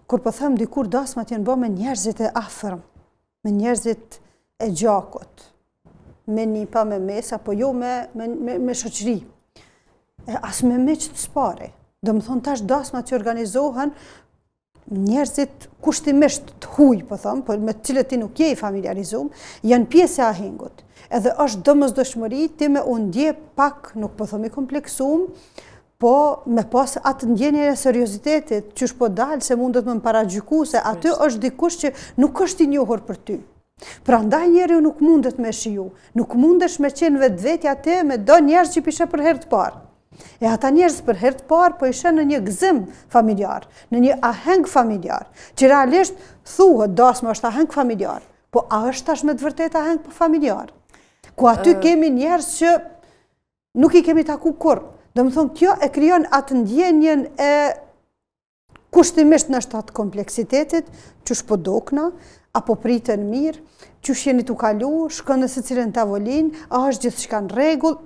kur po them dikur dasmat janë bërë me njerëzit e afërm, me njerëzit e gjakut, me nipa, me mesa, po jo me shoqëri. As me meq të spare. Do më thonë tash dasmat që organizohen njerëzit kushtimisht të huj, po thëmë, po me të cilët ti nuk je i familiarizum, janë pjesë e ahengut. Edhe është domosdoshmëri ti me u ndje pak, nuk po thëmë i kompleksum, po me pas atë ndjenje e seriozitetit, qysh po dalë se mundet me më paragjyku, se aty është dikush që nuk është i njohur për ty. Pra ndaj njeri nuk mundet me shiju, nuk mundesh me qenë vetvetja te me do njerëz që pishe për herë të parë. E ata njerëz për herë të parë po ishe në një gëzim familjar, në një aheng familjar, që realisht thuhet dasma është aheng familjar, po a është tash me të vërtet aheng familjar? Ku aty kemi njerëz që nuk i kemi taku kur. Do më thonë, kjo e kryon atë ndjenjen e kushtimisht në shtatë kompleksitetit, që shpodokna, apo pritën mirë, që jeni t'u kalu, shkon në secilën tavolin, a është gjithçka në rregull.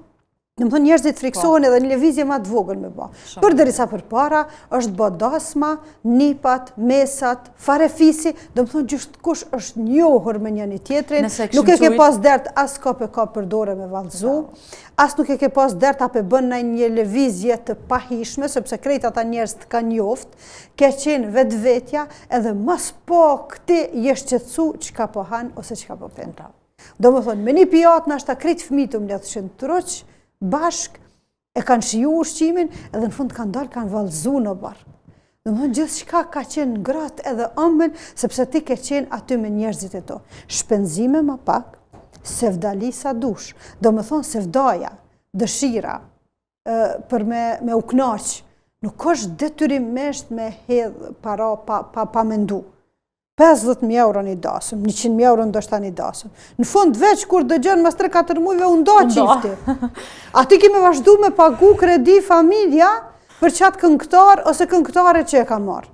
Në më thonë njerëzit friksohen edhe një lëvizje ma të vogël me ba. Për derisa për para, është bë dasma, nipat, mesat, farefisi, do më thonë gjithë kush është njohur me njëni tjetrin, nuk e ke pas dert as ka për dore me valzu, as nuk e ke pas dert ape bën në një lëvizje të pahishme, sepse krejt ata njerëz të ka njoft, ke qenë vetvetja, edhe mas po këti jesh qetësu çka po han ose çka po penta. Do më thonë, me një pijat në ashta krejt fëmijë të mbledhshin troq, bashk e kanë shiju ushqimin edhe në fund kanë dalë, kanë valzu në barë. Dhe më thonë gjithë shka ka qenë gratë edhe ëmbël, sepse ti ke qenë aty me njerëzit e to. Shpenzime ma pak, sevdali sa dush. Do më thonë sevdaja, dëshira, për me u knaq, nuk është detyrimisht me hedhë para pa mendu. 50.000 euro një dasëm, 100.000 euro ndoshta një dasëm. Në fund veç kur dëgjën mas 3-4 mujve u nda qifti. A ti kemi vazhdu me pagu kredi familja për qatë këngëtar ose këngëtare që e ka marë.